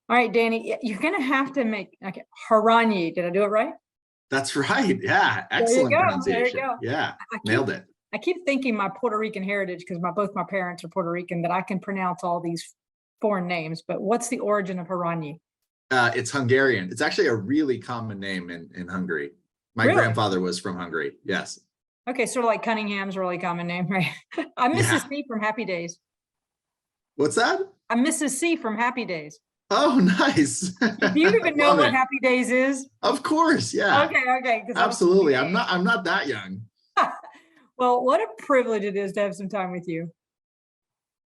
All right, Danny, you're going to have to make, okay, Horanyi. Did I do it right? That's right. Yeah. There you Excellent go. There you pronunciation. go. Yeah. I keep, Nailed it. I keep thinking my Puerto Rican heritage, because both my parents are Puerto Rican, that I can pronounce all these foreign names. But what's the origin of Horanyi? It's Hungarian. It's actually a really common name in Hungary. My Really? grandfather was from Hungary. Yes. Okay, sort of like Cunningham's a really common name, right? I'm Mrs. Yeah. C from Happy Days. What's that? I'm Mrs. C from Happy Days. Oh, nice. Do you even know Love what it. Happy Days is? Of course. Yeah. Okay, because I was Absolutely. I'm not that young. well, what a privilege it is to have some time with you.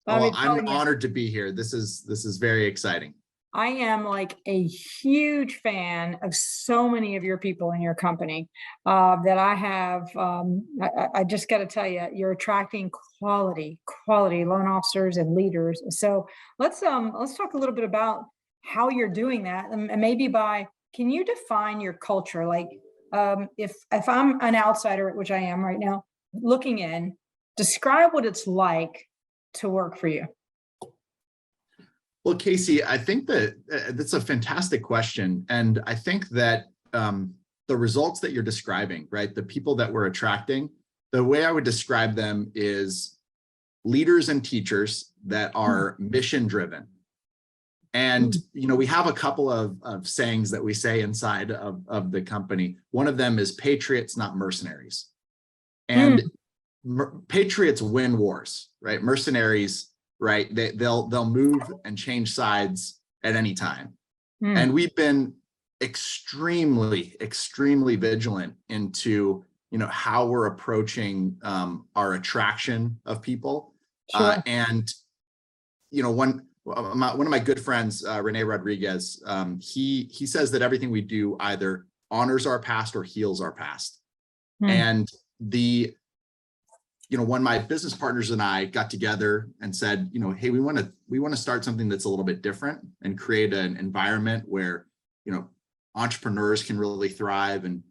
I Oh, mean, I'm telling you, honored to be here. This is very exciting. I am like a huge fan of so many of your people in your company that I have. I just got to tell you, you're attracting quality loan officers and leaders. So let's talk a little bit about how you're doing that, and maybe can you define your culture? Like, if I'm an outsider, which I am right now, looking in, describe what it's like to work for you. Well, Casey, I think that that's a fantastic question. And I think that the results that you're describing, right, the people that we're attracting, the way I would describe them is leaders and teachers that are mission driven. And, we have a couple of sayings that we say inside of the company. One of them is patriots, not mercenaries. And patriots win wars, right? Mercenaries, right? They'll move and change sides at any time. And we've been extremely vigilant into, how we're approaching our attraction of people. Sure. And, one of my good friends, Rene Rodriguez, he says that everything we do either honors our past or heals our past. And when my business partners and I got together and said, hey, we want to start something that's a little bit different and create an environment where, entrepreneurs can really thrive, and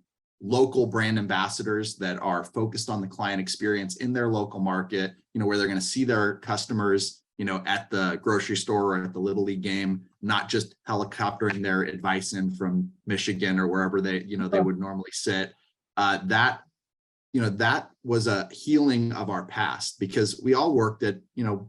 local brand ambassadors that are focused on the client experience in their local market, where they're going to see their customers, at the grocery store or at the Little League game, not just helicoptering their advice in from Michigan or wherever they would normally sit. That was a healing of our past, because we all worked at,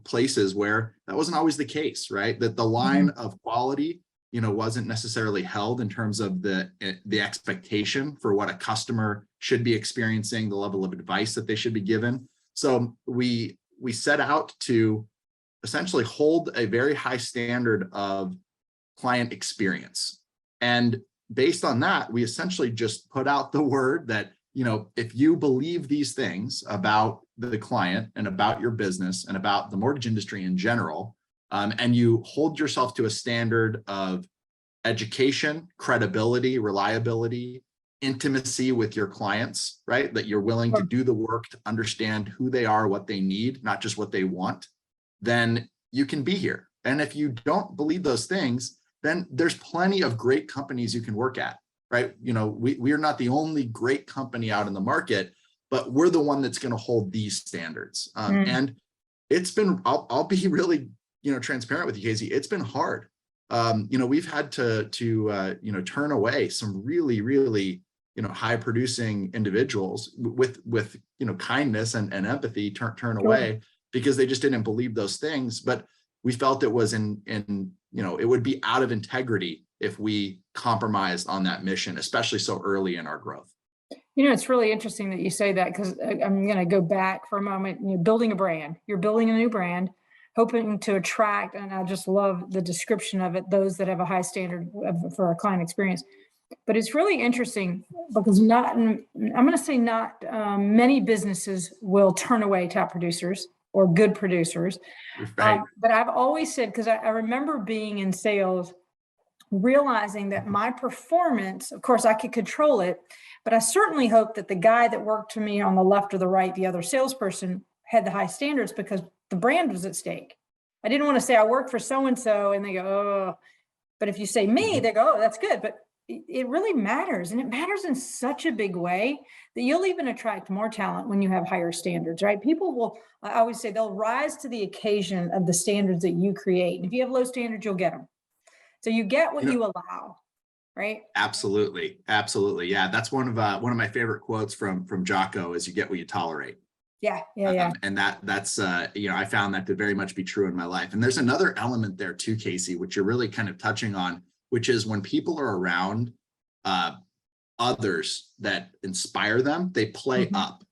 places where that wasn't always the case, right? That the line of quality, wasn't necessarily held in terms of the expectation for what a customer should be experiencing, the level of advice that they should be given. So we set out to essentially hold a very high standard of client experience. And based on that, we essentially just put out the word that, if you believe these things about the client and about your business and about the mortgage industry in general, and you hold yourself to a standard of education, credibility, reliability, intimacy with your clients, right? That you're willing to do the work to understand who they are, what they need, not just what they want, then you can be here. And if you don't believe those things, then there's plenty of great companies you can work at. Right. We are not the only great company out in the market, but we're the one that's going to hold these standards. And it's been, I'll be really, transparent with you, Casey. It's been hard. We've had to turn away some really, high producing individuals with kindness and empathy, turn away because they just didn't believe those things. But we felt it was it would be out of integrity if we compromised on that mission, especially so early in our growth. It's really interesting that you say that, because I'm going to go back for a moment. You're building a brand. You're building a new brand, hoping to attract, and I just love the description of it, those that have a high standard for our client experience. But it's really interesting because I'm going to say not many businesses will turn away top producers or good producers. Right. But I've always said, because I remember being in sales, realizing that my performance, of course, I could control it, but I certainly hoped that the guy that worked for me on the left or the right, the other salesperson, had the high standards, because the brand was at stake. I didn't want to say I worked for so-and-so and they go, oh, but if you say me, they go, oh, that's good. But it really matters. And it matters in such a big way that you'll even attract more talent when you have higher standards, right? People will, I always say, they'll rise to the occasion of the standards that you create. And if you have low standards, you'll get them. So you get what You know, you allow, right? absolutely. Absolutely. Yeah. That's one of my favorite quotes from Jocko is you get what you tolerate. Yeah, yeah, yeah. And that's you know, I found that to very much be true in my life. And there's another element there too, Casey, which you're really kind of touching on, which is when people are around others that inspire them, they play Mhm. up,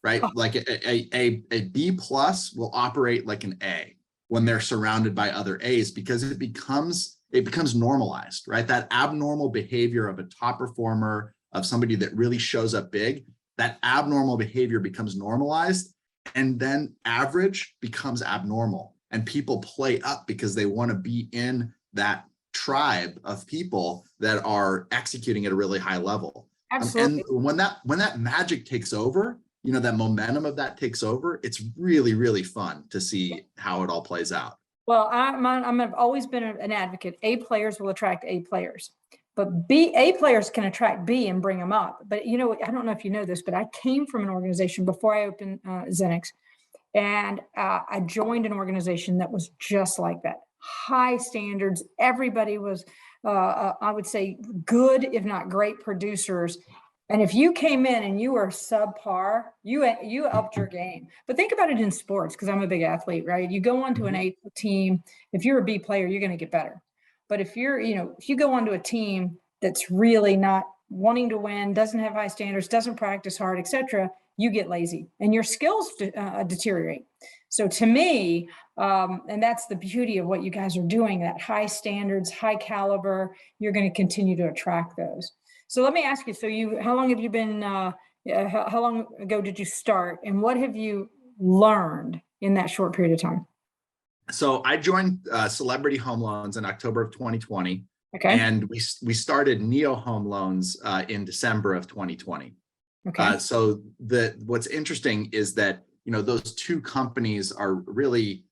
right? Oh, Like a B plus will operate like an A when they're surrounded by other A's because it becomes normalized, right? That abnormal behavior of a top performer, of somebody that really shows up big, that abnormal behavior becomes normalized, and then average becomes abnormal. And people play up because they want to be in that tribe of people that are executing at a really high level. And absolutely. when that magic takes over, you know, that momentum of that takes over, it's really, really fun to see how it all plays out. Well, I've always been an advocate. A players will attract A players, but A players can attract B and bring them up. But you know, I don't know if you know this, but I came from an organization before I opened XINNIX, and I joined an organization that was just like that. High standards. Everybody was, I would say, good, if not great producers. And if you came in and you were subpar, you upped your game. But think about it in sports, because I'm a big athlete, right? You go onto an Mhm. A team. If you're a B player, you're going to get better. But if if you go onto a team that's really not wanting to win, doesn't have high standards, doesn't practice hard, etc., you get lazy and your skills deteriorate. So to me, and that's the beauty of what you guys are doing, that high standards, high caliber, you're going to continue to attract those. So let me ask you, so how long have you been, how long ago did you start, and what have you learned in that short period of time? So I joined Celebrity Home Loans in October of 2020, Okay. and we started Neo Home Loans in December of 2020. Okay. So what's interesting is that, you know, those two companies are really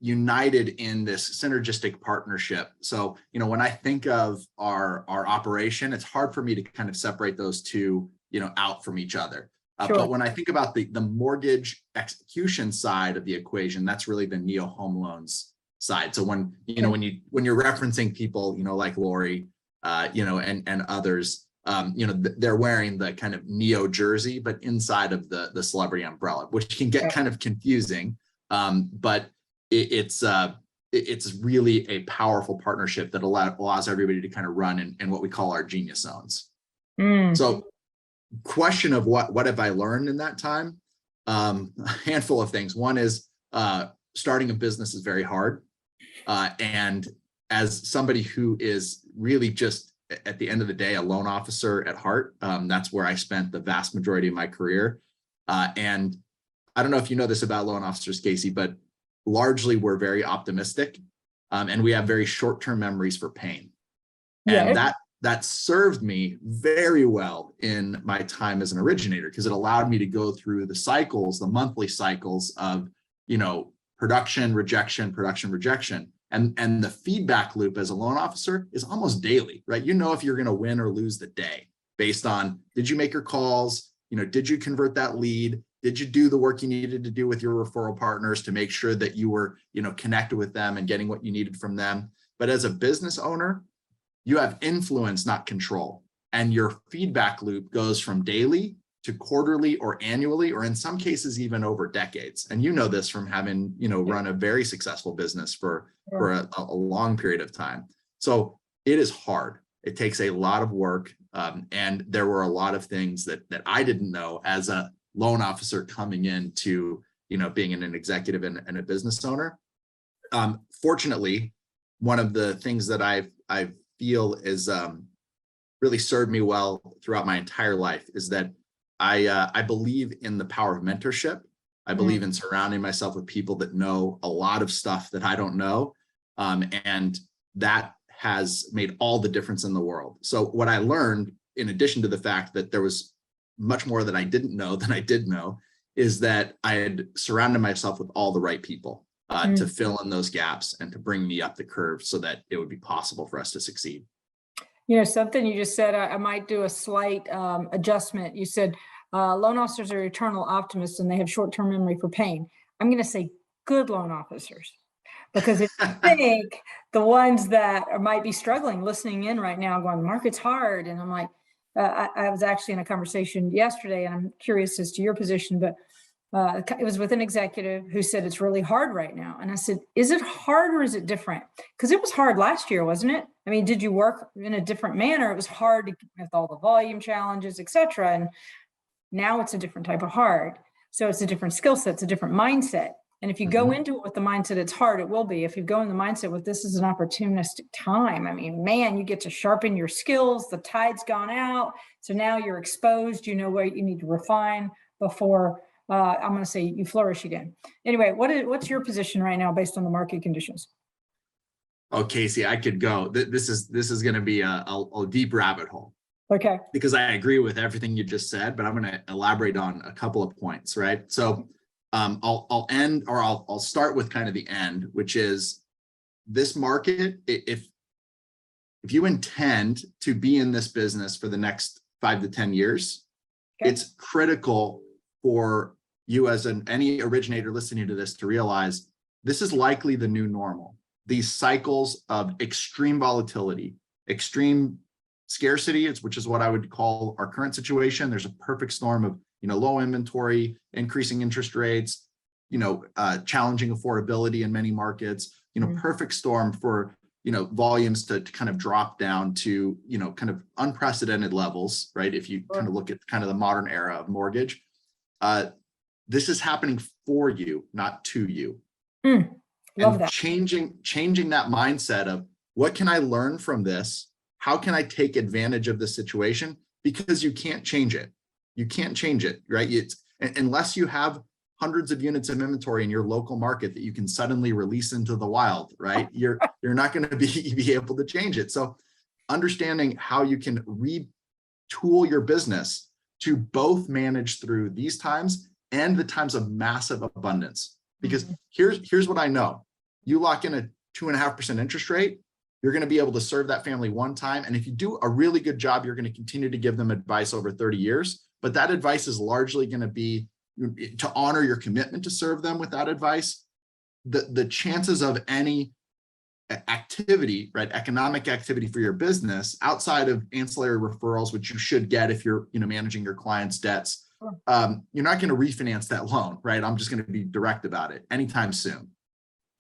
united in this synergistic partnership. So, you know, when I think of our operation, it's hard for me to kind of separate those two, you know, out from each other. Sure. But when I think about the mortgage execution side of the equation, that's really the Neo Home Loans side. So when, you know, when you're referencing people, you know, like Lori, you know, and others, you know, they're wearing the kind of Neo jersey, but inside of the celebrity umbrella, which can get kind of confusing. But it's really a powerful partnership that allows everybody to kind of run in what we call our genius zones. Mm. So question of what have I learned in that time? A handful of things. One is starting a business is very hard. And as somebody who is really just at the end of the day, a loan officer at heart, that's where I spent the vast majority of my career. And I don't know if you know this about loan officers, Casey, but largely we're very optimistic, and we have very short-term memories for pain. And Yeah. that served me very well in my time as an originator, because it allowed me to go through the cycles, the monthly cycles of, you know, production, rejection, and the feedback loop as a loan officer is almost daily, right? You know, if you're going to win or lose the day based on, did you make your calls? You know, did you convert that lead? Did you do the work you needed to do with your referral partners to make sure that you were, you know, connected with them and getting what you needed from them? But as a business owner, you have influence, not control. And your feedback loop goes from daily to quarterly or annually, or in some cases, even over decades. And you know this from having, you know, run a very successful business for a long period of time. So it is hard. It takes a lot of work. And there were a lot of things that I didn't know as a loan officer coming into, you know, being an executive and a business owner. Fortunately, one of the things that I feel is really served me well throughout my entire life is that I believe in the power of mentorship. I believe in surrounding myself with people that know a lot of stuff that I don't know. And that has made all the difference in the world. So what I learned, in addition to the fact that there was much more that I didn't know than I did know, is that I had surrounded myself with all the right people to fill in those gaps and to bring me up the curve so that it would be possible for us to succeed. You know, something you just said, I might do a slight adjustment. You said loan officers are eternal optimists and they have short-term memory for pain. I'm going to say good loan officers, Because if you think the ones that might be struggling, listening in right now, going, the market's hard. And I'm like, I was actually in a conversation yesterday, and I'm curious as to your position, but it was with an executive who said it's really hard right now. And I said, is it hard or is it different? Because it was hard last year, wasn't it? I mean, did you work in a different manner? It was hard with all the volume challenges, et cetera. And now it's a different type of hard. So it's a different skill set, it's a different mindset. And if you go into it with the mindset it's hard, it will be. If you go in the mindset with this is an opportunistic time, I mean, man, you get to sharpen your skills. The tide's gone out. So now you're exposed. You know what you need to refine before I'm going to say you flourish again. Anyway, what's your position right now based on the market conditions? Oh, Casey, I could go. This is going to be a deep rabbit hole. Okay. Because I agree with everything you just said, but I'm going to elaborate on a couple of points, right? So I'll start with kind of the end, which is this market. If you intend to be in this business for the next 5 to 10 years, okay, it's critical for you as any originator listening to this to realize this is likely the new normal. These cycles of extreme volatility, extreme scarcity, which is what I would call our current situation. There's a perfect storm of low inventory, increasing interest rates, challenging affordability in many markets. Perfect storm for volumes to kind of drop down to kind of unprecedented levels, right? If you kind of look at kind of the modern era of mortgage, this is happening for you, not to you. Love that. Changing that mindset of what can I learn from this? How can I take advantage of the situation? Because you can't change it. You can't change it, right? Unless you have hundreds of units of inventory in your local market that you can suddenly release into the wild, right? You're not going to be able to change it. So understanding how you can retool your business to both manage through these times and the times of massive abundance. Because here's what I know. You lock in a 2.5% interest rate, you're going to be able to serve that family one time. And if you do a really good job, you're going to continue to give them advice over 30 years. But that advice is largely going to be to honor your commitment to serve them with that advice. The chances of any activity, right, economic activity for your business outside of ancillary referrals, which you should get if you're managing your clients' debts, you're not going to refinance that loan, right? I'm just going to be direct about it anytime soon.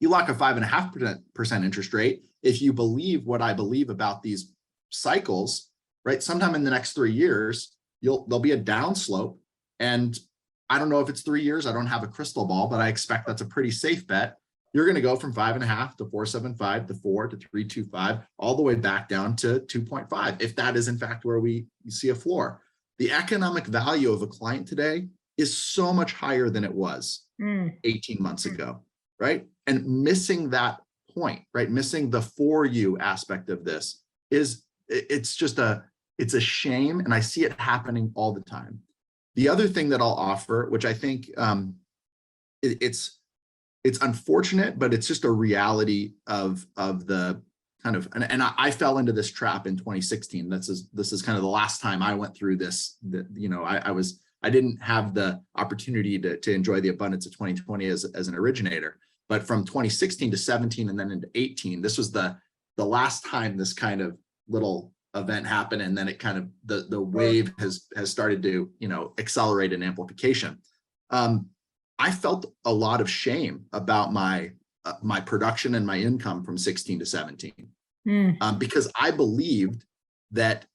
You lock a 5.5% interest rate. If you believe what I believe about these cycles, right, sometime in the next 3 years, there'll be a downslope. And I don't know if it's 3 years. I don't have a crystal ball, but I expect that's a pretty safe bet. You're going to go from 5.5 to 4.75 to 4 to 3.25, all the way back down to 2.5. If that is in fact where we see a floor, the economic value of a client today is so much higher than it was 18 months ago, right? And missing that point, right? Missing the for you aspect of this it's a shame. And I see it happening all the time. The other thing that I'll offer, which I think it's unfortunate, but it's just a reality of the kind of, and I fell into this trap in 2016. This is kind of the last time I went through this. I didn't have the opportunity to enjoy the abundance of 2020 as an originator. But from 2016 to 17 and then into 18, this was the last time this kind of little event happened. And then it kind of, the wave has started to, accelerate in amplification. I felt a lot of shame about my production and my income from 16 to 17, because I believed that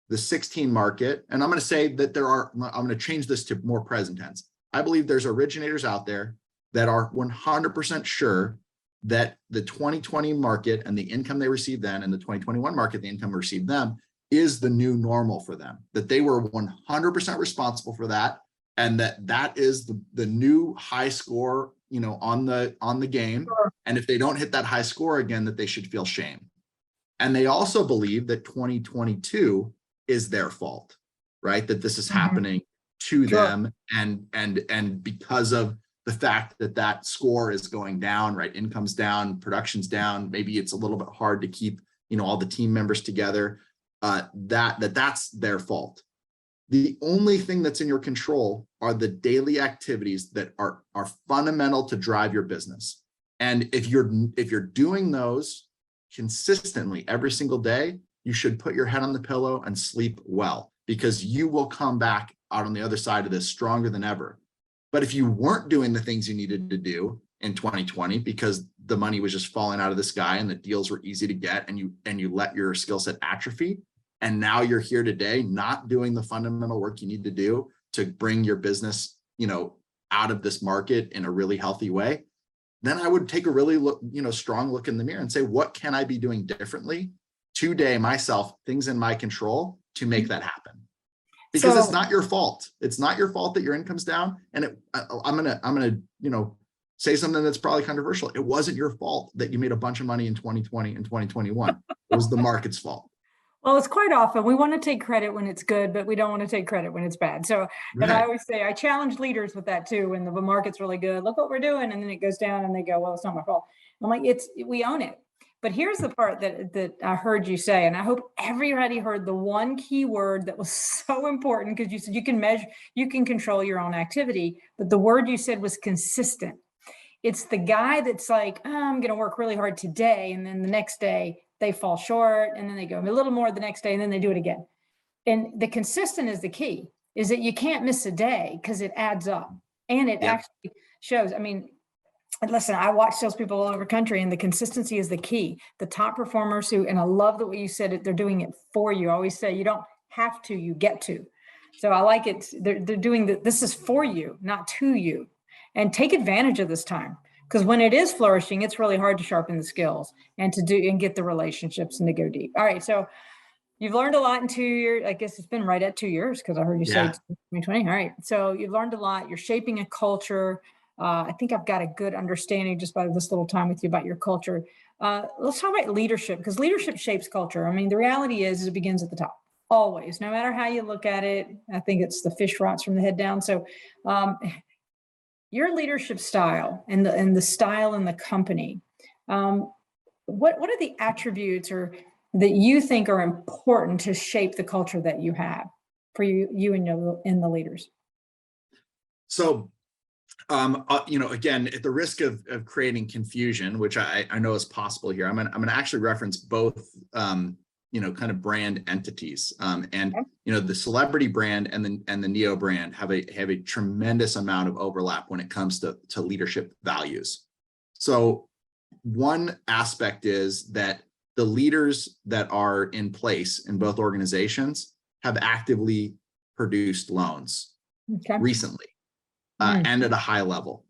the 16 market, and I'm going to say that I'm going to change this to more present tense. I believe there's originators out there that are 100% sure that the 2020 market and the income they received then, and the 2021 market, the income received them, is the new normal for them, that they were 100% responsible for that. And that is the new high score, on the game. And if they don't hit that high score again, that they should feel shame. And they also believe that 2022 is their fault, right? That this is happening to them. And because of the fact that score is going down, right? Income's down, production's down. Maybe it's a little bit hard to keep, all the team members together. That's their fault. The only thing that's in your control are the daily activities that are fundamental to drive your business. And if you're doing those consistently every single day, you should put your head on the pillow and sleep well, because you will come back out on the other side of this stronger than ever. But if you weren't doing the things you needed to do in 2020 because the money was just falling out of the sky and the deals were easy to get, and you let your skill set atrophy, and now you're here today not doing the fundamental work you need to do to bring your business, out of this market in a really healthy way, then I would take a really strong look in the mirror and say, what can I be doing differently today myself, things in my control to make that happen? Because it's not your fault. It's not your fault that your income's down. And I'm gonna say something that's probably controversial. It wasn't your fault that you made a bunch of money in 2020 and 2021. It was the market's fault. Well, it's quite often we want to take credit when it's good, but we don't want to take credit when it's bad. So, and I always say, I challenge leaders with that too. When the market's really good, look what we're doing. And then it goes down and they go, well, it's not my fault. I'm like, we own it. But here's the part that I heard you say, and I hope everybody heard the one key word that was so important, because you said you can measure, you can control your own activity. But the word you said was consistent. It's the guy that's like, oh, I'm going to work really hard today. And then the next day they fall short, and then they go a little more the next day, and then they do it again. And the consistent is the key, is that you can't miss a day because it adds up and it actually shows. I mean, listen, I watch salespeople all over the country, and the consistency is the key. The top performers and I love the way you said it, they're doing it for you. I always say, you don't have to, you get to. So I like it. They're doing this is for you, not to you. And take advantage of this time, because when it is flourishing, it's really hard to sharpen the skills and get the relationships and to go deep. All right. So you've learned a lot in 2 years. I guess it's been right at 2 years, because I heard you say 2020. All right. So you've learned a lot. You're shaping a culture. I think I've got a good understanding just by this little time with you about your culture. Let's talk about leadership, because leadership shapes culture. I mean, the reality is it begins at the top, always, no matter how you look at it. I think it's the fish rots from the head down. So your leadership style and the style in the company, what are the attributes that you think are important to shape the culture that you have for you and the leaders? So, again, at the risk of creating confusion, which I know is possible here, I'm gonna actually reference both, kind of brand entities, the celebrity brand and the Neo brand have a tremendous amount of overlap when it comes to leadership values. So one aspect is that the leaders that are in place in both organizations have actively produced loans recently, and at a high level.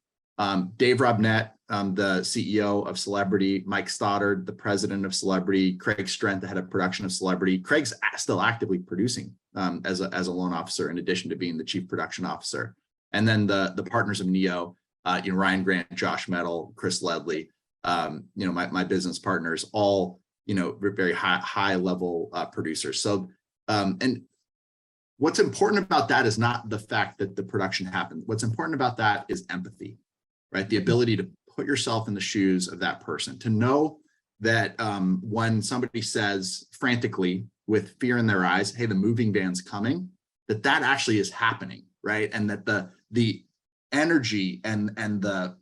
Dave Robnett, the CEO of Celebrity, Mike Stoddard, the president of Celebrity, Craig Strent, the head of production of Celebrity. Craig's still actively producing as a loan officer, in addition to being the chief production officer. And then the partners of Neo, Ryan Grant, Josh Metal, Chris Ledley, my business partners, all very high level producers. So and what's important about that is not the fact that the production happened. What's important about that is empathy, right? The ability to put yourself in the shoes of that person, to know that when somebody says frantically with fear in their eyes, hey, the moving van's coming, that actually is happening, right? And that the energy and the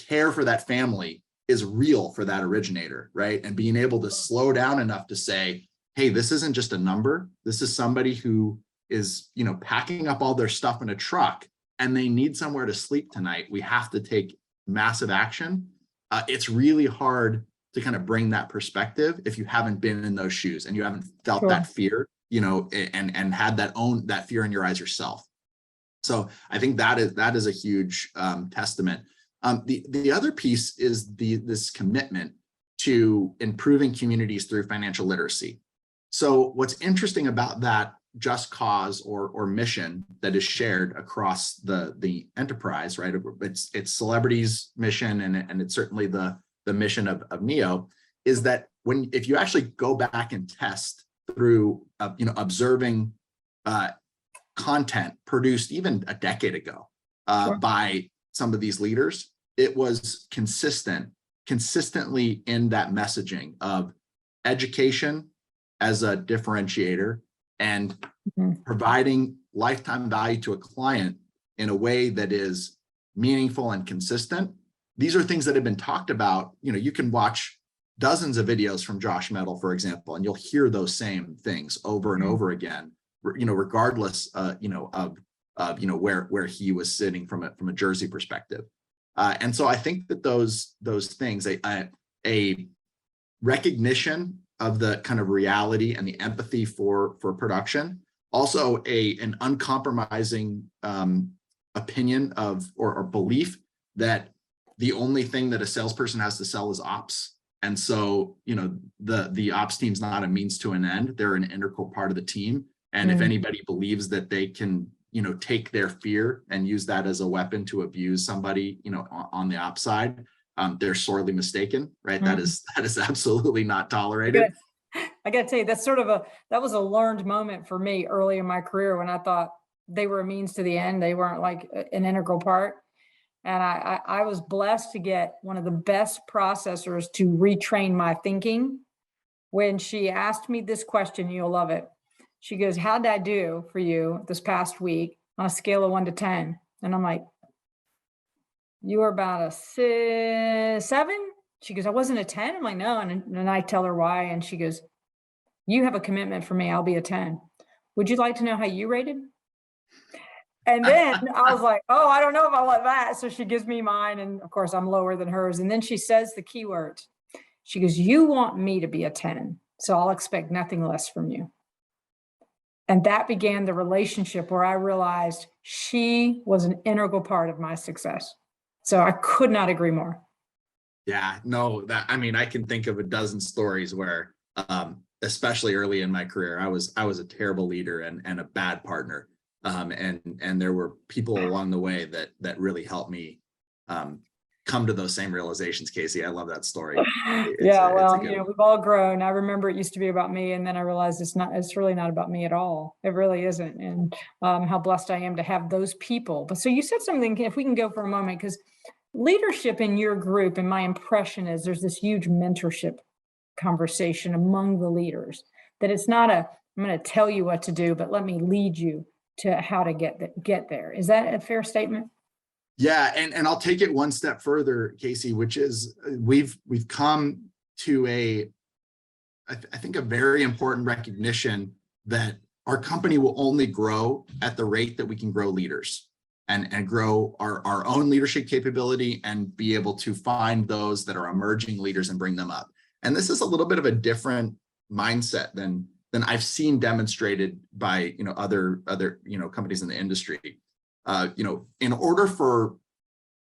care for that family is real for that originator, right? And being able to slow down enough to say, hey, this isn't just a number. This is somebody who is, packing up all their stuff in a truck and they need somewhere to sleep tonight. We have to take massive action. It's really hard to kind of bring that perspective if you haven't been in those shoes and you haven't felt that fear, and had that fear in your eyes yourself. So I think that is a huge testament. The other piece is this commitment to improving communities through financial literacy. So what's interesting about that just cause or mission that is shared across the enterprise, right? It's Celebrity's mission, and it's certainly the mission of Neo, is that if you actually go back and test through observing content produced even a decade ago by some of these leaders, it was consistently in that messaging of education as a differentiator and providing lifetime value to a client in a way that is meaningful and consistent these are things that have been talked about. You can watch dozens of videos from Josh Metal, for example, and you'll hear those same things over and over again, regardless, of where he was sitting from a Jersey perspective. And so I think that those things, a recognition of the kind of reality and the empathy for production, also an uncompromising opinion of or belief that the only thing that a salesperson has to sell is ops. And so, the ops team's not a means to an end. They're an integral part of the team. And if anybody believes that they can, take their fear and use that as a weapon to abuse somebody, on the ops side, they're sorely mistaken, right? That is absolutely not tolerated. I got to tell you, that was a learned moment for me early in my career when I thought they were a means to the end. They weren't like an integral part. And I was blessed to get one of the best processors to retrain my thinking. When she asked me this question, you'll love it. She goes, "How'd I do for you this past week on a scale of 1 to 10? And I'm like, "You were about a 7? She goes, "I wasn't a 10. I'm like, "No." And I tell her why. And she goes, "You have a commitment for me. I'll be a 10. Would you like to know how you rated?" And then I was like, "Oh, I don't know if I want that." So she gives me mine. And of course, I'm lower than hers. And then she says the key words. She goes, "You want me to be a 10. So I'll expect nothing less from you." And that began the relationship where I realized she was an integral part of my success. So I could not agree more. Yeah, no, I can think of a dozen stories where, especially early in my career, I was a terrible leader and a bad partner. And there were people along the way that really helped me come to those same realizations. Casey, I love that story. We've all grown. I remember it used to be about me, and then I realized it's really not about me at all. It really isn't. And how blessed I am to have those people. But so you said something, if we can go for a moment, because leadership in your group, and my impression is there's this huge mentorship conversation among the leaders, that it's not I'm going to tell you what to do, but let me lead you to how to get there. Is that a fair statement? Yeah, and I'll take it one step further, Casey, which is we've come to I think a very important recognition that our company will only grow at the rate that we can grow leaders and grow our own leadership capability and be able to find those that are emerging leaders and bring them up. And this is a little bit of a different mindset than I've seen demonstrated by other companies in the industry. In order for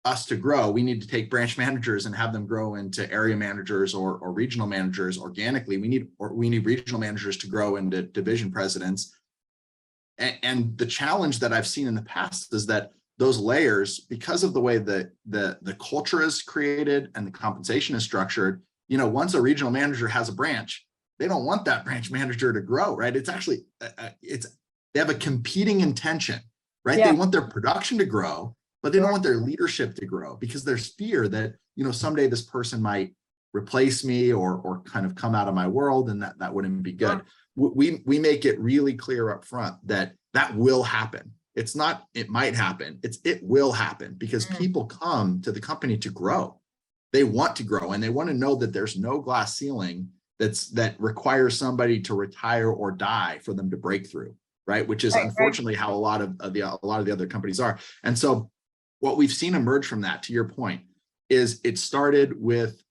us to grow, we need to take branch managers and have them grow into area managers or regional managers organically. We need regional managers to grow into division presidents. And the challenge that I've seen in the past is that those layers, because of the way that the culture is created and the compensation is structured, once a regional manager has a branch, they don't want that branch manager to grow, right? It's actually, they have a competing intention, right? Yeah. They want their production to grow, but they don't want their leadership to grow because there's fear that, someday this person might replace me or kind of come out of my world, and that wouldn't be good. We make it really clear up front that will happen. It's not, it might happen. It will happen because people come to the company to grow. They want to grow, and they want to know that there's no glass ceiling that requires somebody to retire or die for them to break through, right? Which is unfortunately how a lot of the other companies are. And so what we've seen emerge from that, to your point, is it started with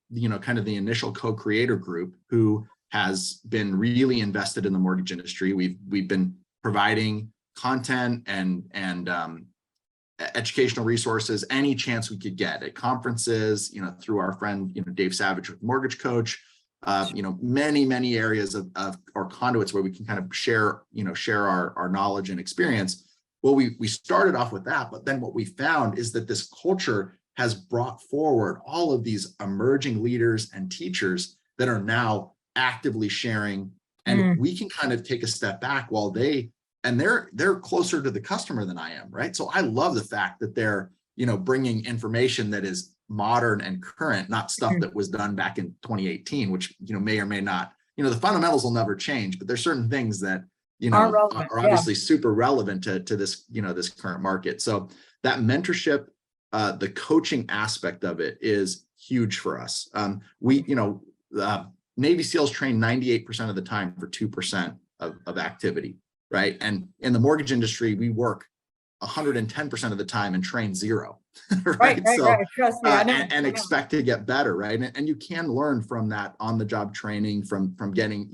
kind of the initial co-creator group who has been really invested in the mortgage industry. We've been providing content and educational resources any chance we could get at conferences, through our friend Dave Savage with Mortgage Coach, many areas of or conduits where we can kind of share our knowledge and experience. Well, we started off with that, but then what we found is that this culture has brought forward all of these emerging leaders and teachers that are now actively sharing, and we can kind of take a step back while they're closer to the customer than I am, right? So I love the fact that they're bringing information that is modern and current, not stuff that was done back in 2018, which may or may not, the fundamentals will never change, but there's certain things that are obviously super relevant to this this current market. So that mentorship the coaching aspect of it is huge for us. Navy SEALs train 98% of the time for 2% of activity, right? And in the mortgage industry, we work 110% of the time and train zero, right? Right. Trust me, I know. And expect to get better, right? And you can learn from that on-the-job training, from getting,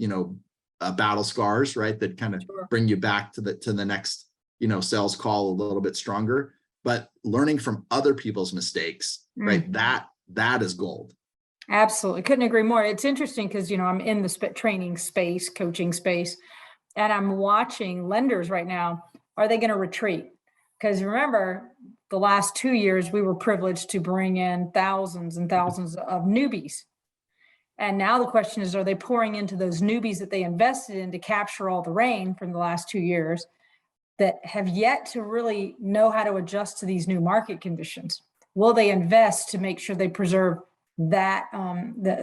battle scars, right? That kind of bring you back to the next, sales call a little bit stronger. But learning from other people's mistakes, right? That is gold. Absolutely. Couldn't agree more. It's interesting because, I'm in the training space, coaching space, and I'm watching lenders right now. Are they going to retreat? Because remember, the last 2 years, we were privileged to bring in thousands and thousands of newbies. And now the question is, are they pouring into those newbies that they invested in to capture all the rain from the last 2 years that have yet to really know how to adjust to these new market conditions? Will they invest to make sure they preserve that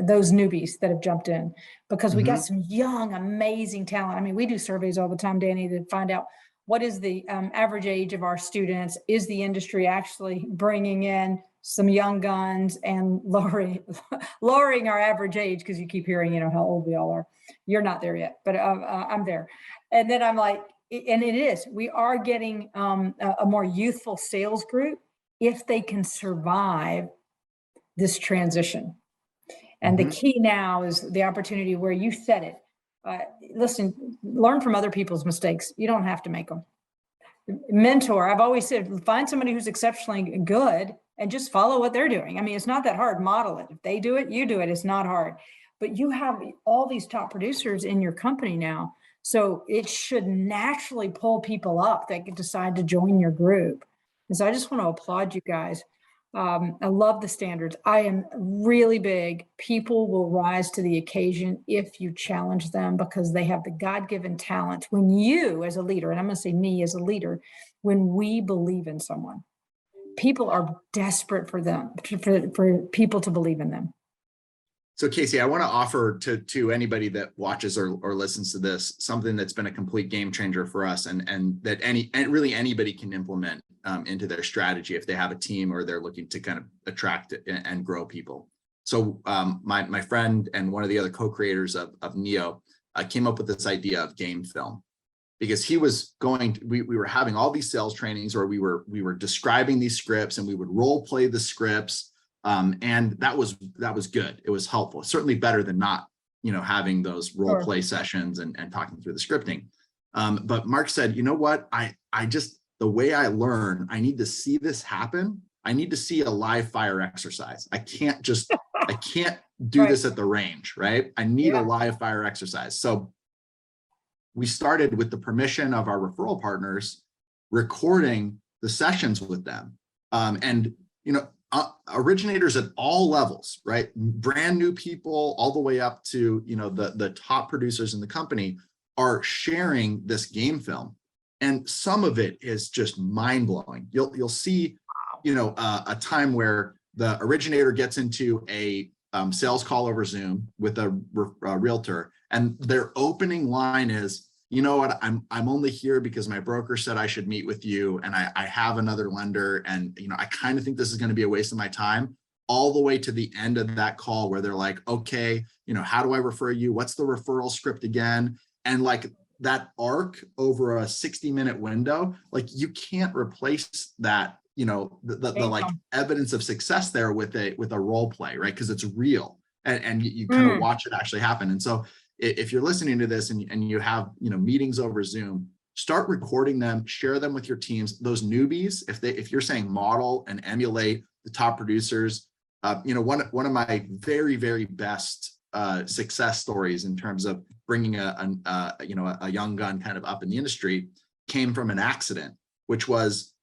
those newbies that have jumped in? Because we got some young, amazing talent. I mean, we do surveys all the time, Danny, to find out what is the average age of our students. Is the industry actually bringing in some young guns and lowering our average age? Because you keep hearing, how old we all are. You're not there yet, but I'm there. And then I'm like, and it is, we are getting a more youthful sales group if they can survive this transition. And the key now is the opportunity where you said it. Listen, learn from other people's mistakes. You don't have to make them. Mentor. I've always said, find somebody who's exceptionally good and just follow what they're doing. I mean, it's not that hard. Model it. If they do it, you do it. It's not hard. But you have all these top producers in your company now. So it should naturally pull people up that could decide to join your group. And so I just want to applaud you guys. I love the standards. I am really big. People will rise to the occasion if you challenge them because they have the God-given talent. When you as a leader, and I'm going to say me as a leader, when we believe in someone, people are desperate for them, for people to believe in them. So Casey, I want to offer to anybody that watches or listens to this something that's been a complete game changer for us, and that really anybody can implement into their strategy if they have a team or they're looking to kind of attract and grow people. So my friend and one of the other co-creators of Neo came up with this idea of game film, because he was we were having all these sales trainings where we were describing these scripts and we would role play the scripts. And that was good. It was helpful. Certainly better than not, having those role play sessions and talking through the scripting. But Mark said, you know what? I just, the way I learn, I need to see this happen. I need to see a live fire exercise. I can't do this at the range, right? I need a live fire exercise. So we started with the permission of our referral partners, recording the sessions with them. Originators at all levels, right? Brand new people all the way up to, the top producers in the company are sharing this game film. And some of it is just mind blowing. You'll see, a time where the originator gets into a sales call over Zoom with a realtor, and their opening line is, you know what, I'm only here because my broker said I should meet with you, and I have another lender, and I kind of think this is going to be a waste of my time, all the way to the end of that call where they're like, okay, how do I refer you? What's the referral script again? And like that arc over a 60-minute window, like you can't replace that, the like evidence of success there with a role play, right? Because it's real, and you kind of watch it actually happen. And so if you're listening to this and you have, meetings over Zoom, start recording them, share them with your teams. Those newbies, if you're saying model and emulate the top producers, one of my very, very best success stories in terms of bringing a young gun kind of up in the industry came from an accident, which was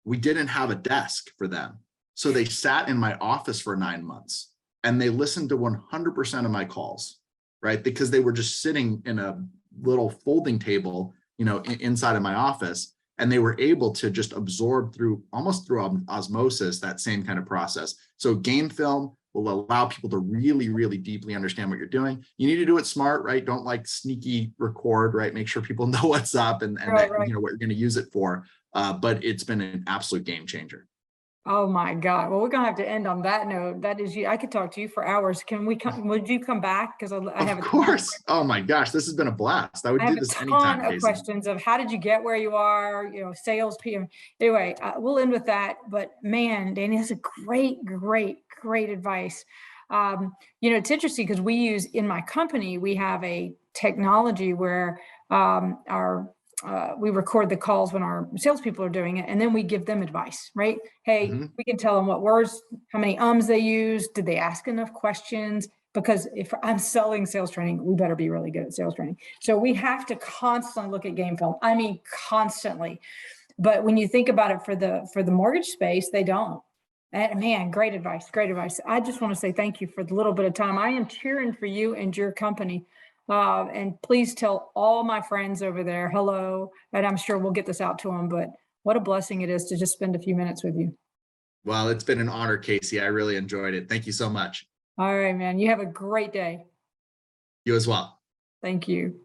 we didn't have a desk for them. So they sat in my office for 9 months and they listened to 100% of my calls, right? Because they were just sitting in a little folding table, inside of my office, and they were able to just absorb almost through osmosis that same kind of process. So game film will allow people to really, really deeply understand what you're doing. You need to do it smart, right? Don't like sneaky record, right? Make sure people know what's up and that, what you're going to use it for. But it's been an absolute game changer. Oh my God. Well, we're gonna have to end on that note. That is you. I could talk to you for hours. Can we come? Would you come back? Because I Of have a ton course. Oh my gosh, this has been a blast. I would I do have a this ton anytime, of Casey. questions of how did you get where you are, sales PM. Anyway, we'll end with that. But man, Danny, that's a great advice. It's interesting because we use in my company, we have a technology where we record the calls when our salespeople are doing it, and then we give them advice, right? Hey, Mhm. we can tell them what words, how many ums they use, did they ask enough questions? Because if I'm selling sales training, we better be really good at sales training. So we have to constantly look at game film. I mean, constantly. But when you think about it for the mortgage space, they don't. And man, great advice, great advice. I just want to say thank you for the little bit of time. I am cheering for you and your company. And please tell all my friends over there hello. And I'm sure we'll get this out to them. But what a blessing it is to just spend a few minutes with you. Well, it's been an honor, Casey. I really enjoyed it. Thank you so much. All right, man. You have a great day. You as well. Thank you.